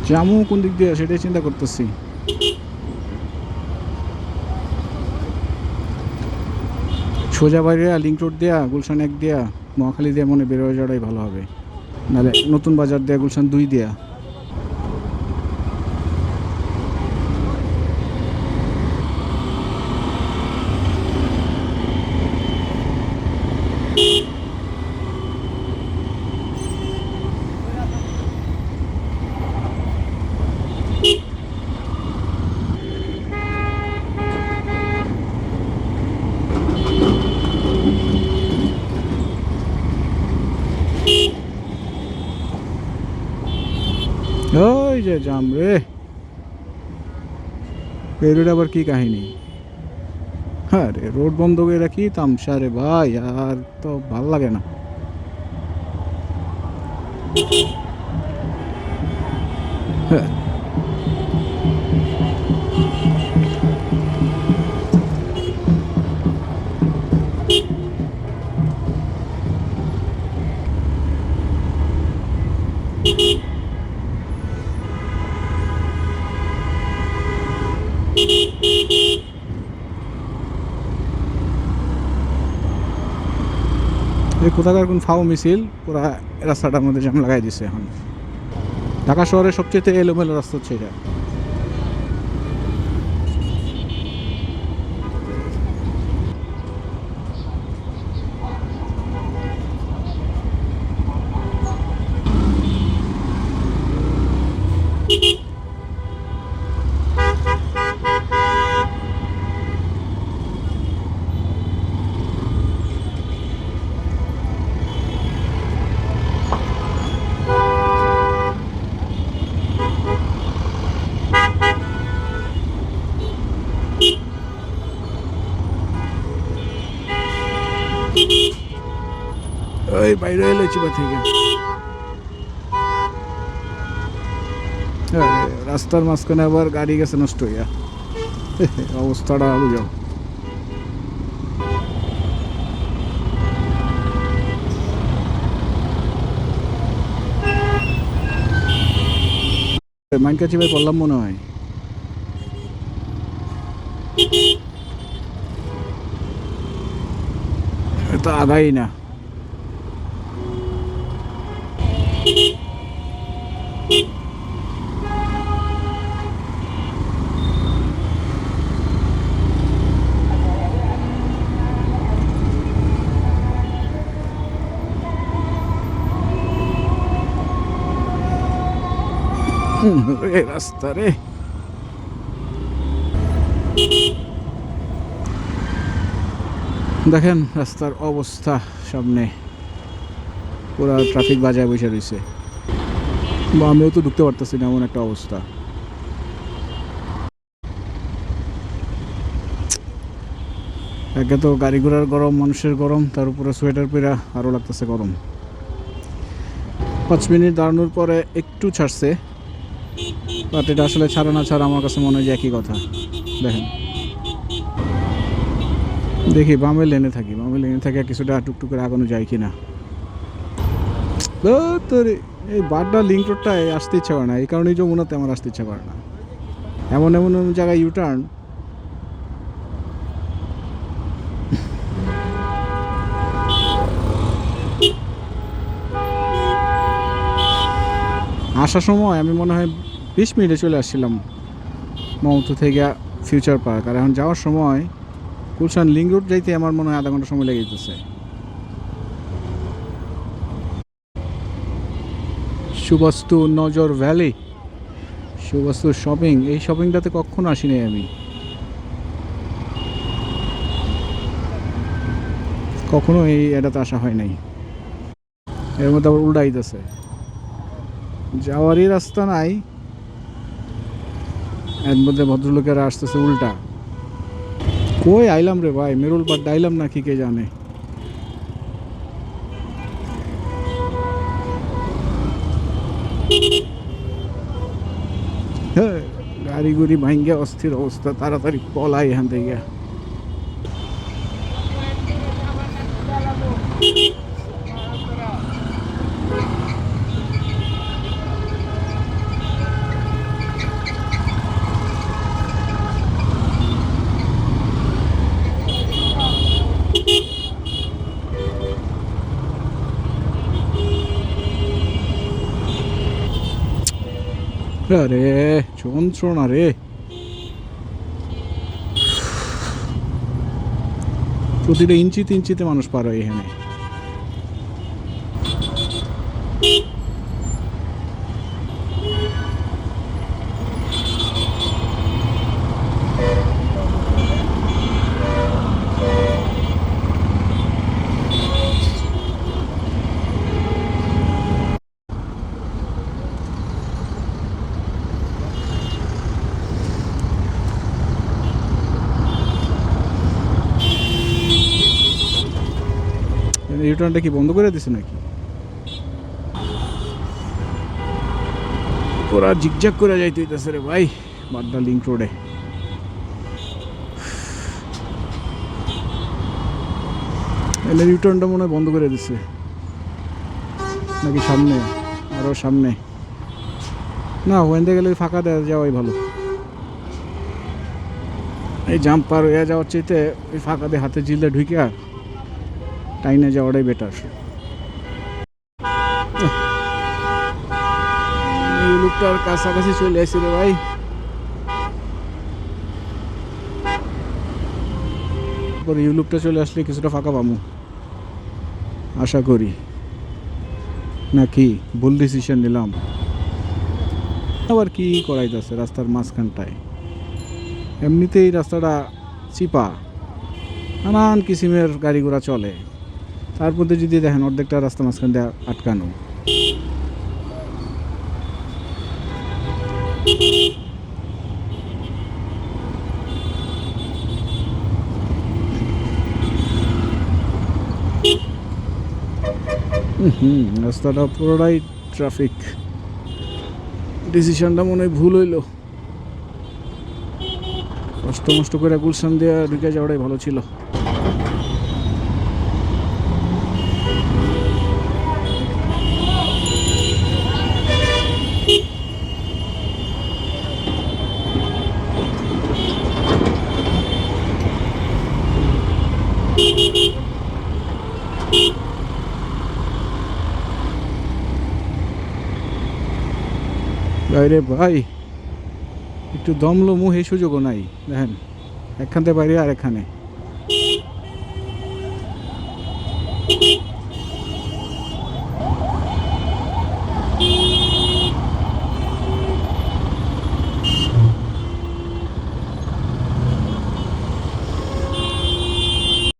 জামু কোন দিক দিয়ে সেটাই চিন্তা করতেছি। সোজা বাইরে লিঙ্ক রোড দেয়া, গুলশান 1 দেয়া, মহাখালী দিয়ে মনে বের হয়ে যাওয়াটাই ভালো হবে, নাহলে নতুন বাজার দেয়া, গুলশান 2 দেয়া। ওই যে জাম রে, এই রোড আবার কি কাহিনী? হ্যাঁ রে, রোড বন্ধ করে রাখি তামসা রে ভাই, আর তো ভাল লাগে না। হ্যাঁ, এই কোথাকার কোন ফাও মিছিল পুরা রাস্তাটার মধ্যে জ্যাম লাগাই দিছে। এখন ঢাকা শহরের সবচেয়ে এলোমেলো রাস্তা হচ্ছে এটা। ওই বাইরে এলো চিপা থেকে। রাস্তার মাঝখানে আবার গাড়ি গেছে নষ্ট হইয়া, অবস্থাটা বুঝাও। মাইনকা চিপাই পড়লাম মনে হয়। তো আগাই না। রাস্তা রে, দেখেন রাস্তার অবস্থা, সামনে পুরা ট্রাফিক বাজায় বসে রয়েছে, বা আমিও তো ঢুকতে পারতেছি না, এমন একটা অবস্থা। একে তো গাড়ি ঘোড়ার গরম, মানুষের গরম, তার উপরে সোয়েটার পরে আরও লাগতেছে গরম। 5 মিনিট দাঁড়ানোর পরে একটু ছাড়ছে, বাট এটা আসলে ছাড়া না ছাড়া আমার কাছে মনে হয় যে একই কথা। দেখেন, দেখি বামে লেনে থাকি, বামে লেনে থাকি কিছুটা টুকটুক করে আগানো যায় কি না। তোর এই বাড্ডা লিঙ্ক রোডটায় আসতে ইচ্ছা করে না, এই কারণেই যমুনাতে আমার আসতে ইচ্ছা করে না। এমন এমন জায়গায় ইউটার্ন, আসার সময় আমি মনে হয় 20 মিনিটে চলে আসছিলাম মমতা থেকে ফিউচার পার্ক, আর এখন যাওয়ার সময় গুলশান লিঙ্ক রোড যাইতে আমার মনে হয় আধা ঘন্টা সময় লেগে যেতেছে। সুবাস্তু নজর ভ্যালি, সুবাস্তু শপিং, এই শপিংটাতে কখনো আসিনি আমি, কখনো এই এটাতে আসা হয় নাই। এর মধ্যে আবার উল্টা আইতেছে, যাওয়ারই রাস্তা নাই, এর মধ্যে ভদ্রলোকেরা আসতেছে উল্টা। কই আইলাম রে ভাই, মেরুল পাড্ডা আইলাম না কি কে জানে। হ্যাঁ, গাড়ি গুড়ি ভাঙ্গে অস্থির অবস্থা, তাড়াতাড়ি পলাই এখান থেকে। আরে যন্ত্রণা রে, প্রতিটা ইঞ্চিতে ইঞ্চিতে মানুষ পার হয় এখানে। ইউটার্নটা কি বন্ধ করে দিছে নাকি? পুরা জিগজ্যাগ করে যাইতে হইতেছে রে ভাই বাড্ডা লিংক রোডে। এর ইউটার্নটা মনে হয় বন্ধ করে দিছে নাকি সামনে, আরো সামনে না, ওখান গেলে ফাঁকা দেওয়া যাওয়াই ভালো। এই জাম্প পার হয়ে যাওয়ার চাইতে ওই ফাঁকা দিয়ে হাতে জিললে ঢুকে আর টাইনে যাওয়াটাই বেটার। এই লোকটার কাছাকাছি চলে আসি রে ভাই। ইউলুকটা চলে আসলে কিছুটা ফাঁকা পামু আশা করি, নাকি ভুল ডিসিশন নিলাম? আবার কি করাইতেছে রাস্তার মাঝখানটায়? এমনিতেই রাস্তাটা চিপা, নানান কিসিমের গাড়ি ঘোড়া চলে, তার মধ্যে যদি দেখেন অর্ধেকটা রাস্তা মাঝখান দিয়ে আটকানো। রাস্তাটা পুরোটাই ট্রাফিক। ডিসিশনটা মনে হয় ভুল হইল, কষ্ট মষ্ট করে গুলশান দিয়ে ঢুকে যাওয়াটাই ভালো ছিল। বাইরে ভাই একটু দমলো মুহে সুযোগও নাই, দেখেন একখান থেকে বাইরে আর এখানে।